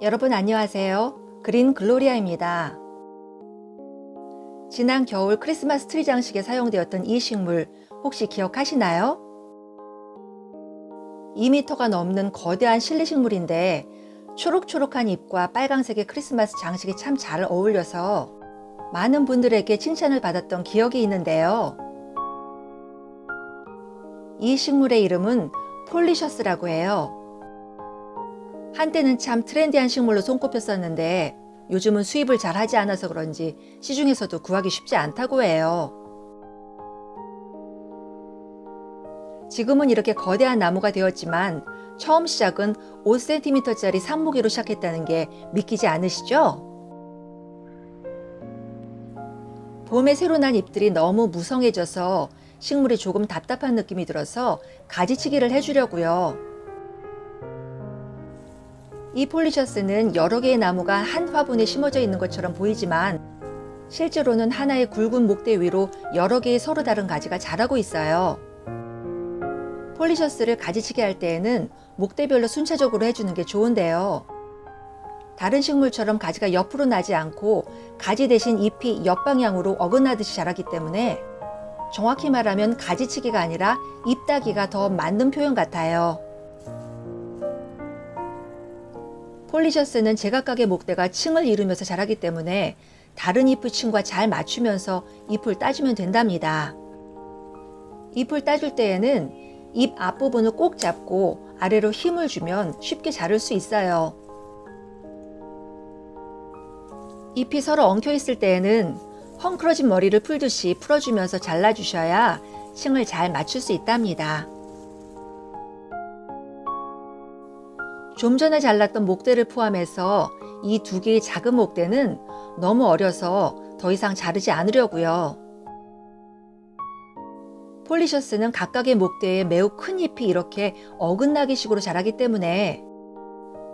여러분 안녕하세요. 그린 글로리아입니다. 지난 겨울 크리스마스 트리 장식에 사용되었던 이 식물 혹시 기억하시나요? 2m가 넘는 거대한 실내 식물인데 초록초록한 잎과 빨강색의 크리스마스 장식이 참 잘 어울려서 많은 분들에게 칭찬을 받았던 기억이 있는데요. 이 식물의 이름은 폴리셔스라고 해요. 한때는 참 트렌디한 식물로 손꼽혔었는데 요즘은 수입을 잘 하지 않아서 그런지 시중에서도 구하기 쉽지 않다고 해요. 지금은 이렇게 거대한 나무가 되었지만 처음 시작은 5cm짜리 산모기로 시작했다는 게 믿기지 않으시죠? 봄에 새로 난 잎들이 너무 무성해져서 식물이 조금 답답한 느낌이 들어서 가지치기를 해주려고요. 이 폴리셔스는 여러 개의 나무가 한 화분에 심어져 있는 것처럼 보이지만 실제로는 하나의 굵은 목대 위로 여러 개의 서로 다른 가지가 자라고 있어요. 폴리셔스를 가지치기 할 때에는 목대별로 순차적으로 해주는 게 좋은데요. 다른 식물처럼 가지가 옆으로 나지 않고 가지 대신 잎이 옆방향으로 어긋나듯이 자라기 때문에 정확히 말하면 가지치기가 아니라 잎 따기가 더 맞는 표현 같아요. 폴리셔스는 제각각의 목대가 층을 이루면서 자라기 때문에 다른 잎의 층과 잘 맞추면서 잎을 따주면 된답니다. 잎을 따줄 때에는 잎 앞부분을 꼭 잡고 아래로 힘을 주면 쉽게 자를 수 있어요. 잎이 서로 엉켜 있을 때에는 헝클어진 머리를 풀듯이 풀어주면서 잘라주셔야 층을 잘 맞출 수 있답니다. 좀 전에 잘랐던 목대를 포함해서 이 두 개의 작은 목대는 너무 어려서 더 이상 자르지 않으려고요. 폴리셔스는 각각의 목대에 매우 큰 잎이 이렇게 어긋나기 식으로 자라기 때문에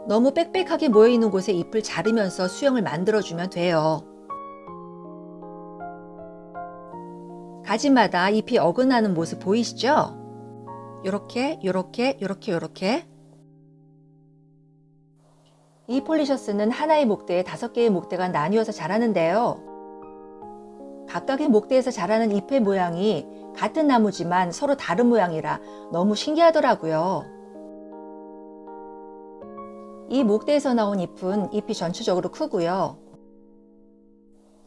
너무 빽빽하게 모여있는 곳에 잎을 자르면서 수영을 만들어주면 돼요. 가지마다 잎이 어긋나는 모습 보이시죠? 요렇게 요렇게 요렇게 요렇게. 이 폴리셔스는 하나의 목대에 5개의 목대가 나뉘어서 자라는데요. 각각의 목대에서 자라는 잎의 모양이 같은 나무지만 서로 다른 모양이라 너무 신기하더라고요. 이 목대에서 나온 잎은 잎이 전체적으로 크고요.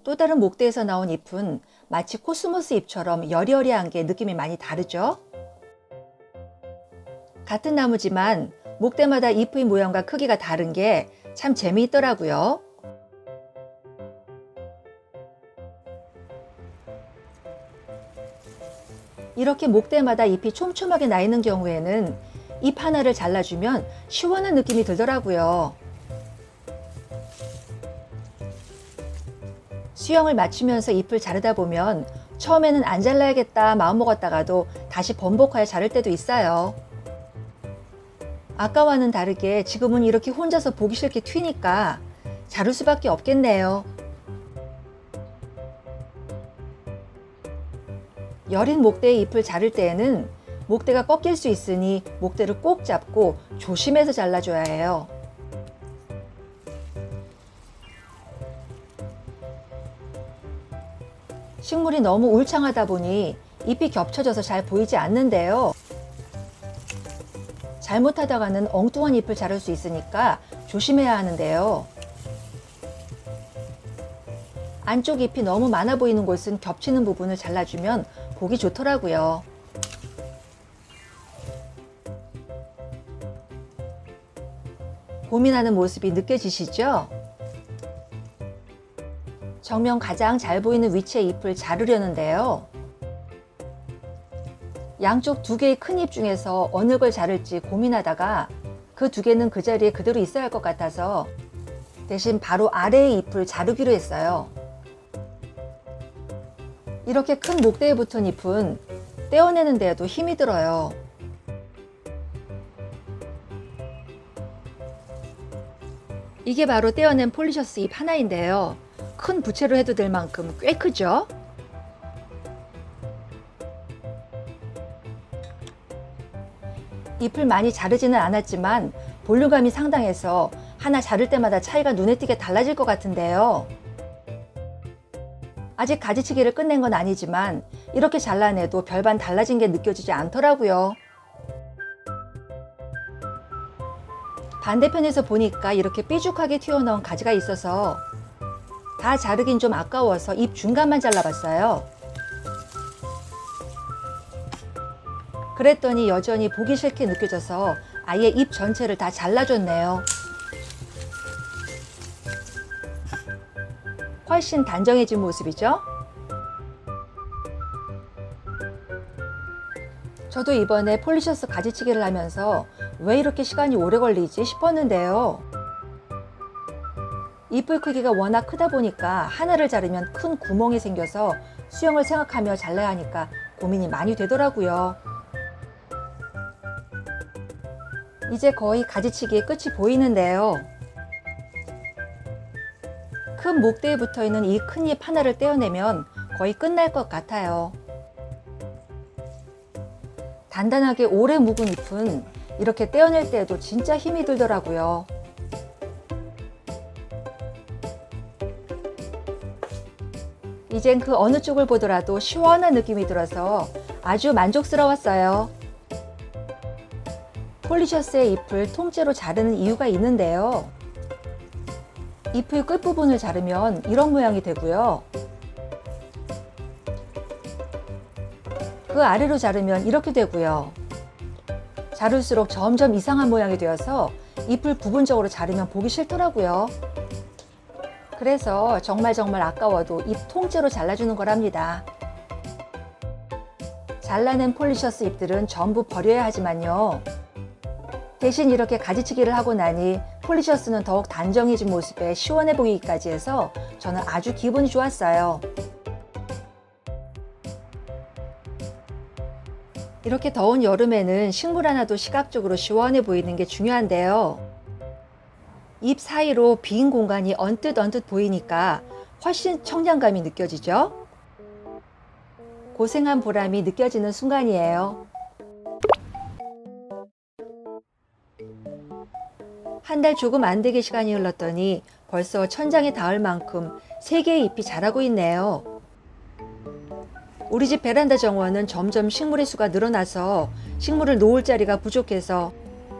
또 다른 목대에서 나온 잎은 마치 코스모스 잎처럼 여리여리한 게 느낌이 많이 다르죠? 같은 나무지만 목대마다 잎의 모양과 크기가 다른 게 참 재미있더라고요. 이렇게 목대마다 잎이 촘촘하게 나 있는 경우에는 잎 하나를 잘라주면 시원한 느낌이 들더라고요. 수영을 맞추면서 잎을 자르다 보면 처음에는 안 잘라야겠다 마음먹었다가도 다시 번복하여 자를 때도 있어요. 아까와는 다르게 지금은 이렇게 혼자서 보기 싫게 튀니까 자를 수밖에 없겠네요. 여린 목대의 잎을 자를 때에는 목대가 꺾일 수 있으니 목대를 꼭 잡고 조심해서 잘라줘야 해요. 식물이 너무 울창하다 보니 잎이 겹쳐져서 잘 보이지 않는데요. 잘못하다가는 엉뚱한 잎을 자를 수 있으니까 조심해야 하는데요. 안쪽 잎이 너무 많아 보이는 곳은 겹치는 부분을 잘라주면 보기 좋더라고요. 고민하는 모습이 느껴지시죠? 정면 가장 잘 보이는 위치의 잎을 자르려는데요. 양쪽 2개의 큰 잎 중에서 어느 걸 자를지 고민하다가 그 2개는 그 자리에 그대로 있어야 할 것 같아서 대신 바로 아래의 잎을 자르기로 했어요. 이렇게 큰 목대에 붙은 잎은 떼어내는 데에도 힘이 들어요. 이게 바로 떼어낸 폴리셔스 잎 하나인데요. 큰 부채로 해도 될 만큼 꽤 크죠? 잎을 많이 자르지는 않았지만 볼륨감이 상당해서 하나 자를 때마다 차이가 눈에 띄게 달라질 것 같은데요. 아직 가지치기를 끝낸 건 아니지만 이렇게 잘라내도 별반 달라진 게 느껴지지 않더라고요. 반대편에서 보니까 이렇게 삐죽하게 튀어나온 가지가 있어서 다 자르긴 좀 아까워서 잎 중간만 잘라봤어요. 그랬더니 여전히 보기 싫게 느껴져서 아예 잎 전체를 다 잘라줬네요. 훨씬 단정해진 모습이죠? 저도 이번에 폴리셔스 가지치기를 하면서 왜 이렇게 시간이 오래 걸리지 싶었는데요. 잎의 크기가 워낙 크다 보니까 하나를 자르면 큰 구멍이 생겨서 수영을 생각하며 잘라야 하니까 고민이 많이 되더라고요. 이제 거의 가지치기의 끝이 보이는데요. 큰 목대에 붙어있는 이 큰 잎 하나를 떼어내면 거의 끝날 것 같아요. 단단하게 오래 묵은 잎은 이렇게 떼어낼 때에도 진짜 힘이 들더라고요. 이젠 그 어느 쪽을 보더라도 시원한 느낌이 들어서 아주 만족스러웠어요. 폴리셔스의 잎을 통째로 자르는 이유가 있는데요. 잎의 끝부분을 자르면 이런 모양이 되고요. 그 아래로 자르면 이렇게 되고요. 자를수록 점점 이상한 모양이 되어서 잎을 부분적으로 자르면 보기 싫더라고요. 그래서 정말 아까워도 잎 통째로 잘라주는 거랍니다. 잘라낸 폴리셔스 잎들은 전부 버려야 하지만요. 대신 이렇게 가지치기를 하고 나니 폴리셔스는 더욱 단정해진 모습에 시원해 보이기까지 해서 저는 아주 기분이 좋았어요. 이렇게 더운 여름에는 식물 하나도 시각적으로 시원해 보이는 게 중요한데요. 잎 사이로 빈 공간이 언뜻 보이니까 훨씬 청량감이 느껴지죠? 고생한 보람이 느껴지는 순간이에요. 한 달 조금 안 되게 시간이 흘렀더니 벌써 천장에 닿을 만큼 3개의 잎이 자라고 있네요. 우리 집 베란다 정원은 점점 식물의 수가 늘어나서 식물을 놓을 자리가 부족해서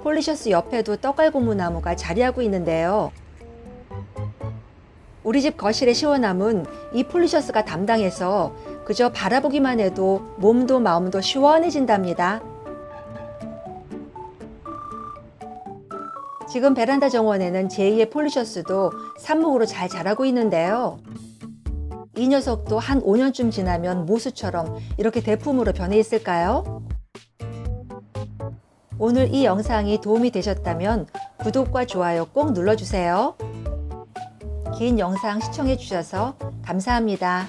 폴리셔스 옆에도 떡갈고무 나무가 자리하고 있는데요. 우리 집 거실의 시원함은 이 폴리셔스가 담당해서 그저 바라보기만 해도 몸도 마음도 시원해진답니다. 지금 베란다 정원에는 제2의 폴리셔스도 삽목으로 잘 자라고 있는데요. 이 녀석도 한 5년쯤 지나면 모수처럼 이렇게 대품으로 변해 있을까요? 오늘 이 영상이 도움이 되셨다면 구독과 좋아요 꼭 눌러주세요. 긴 영상 시청해 주셔서 감사합니다.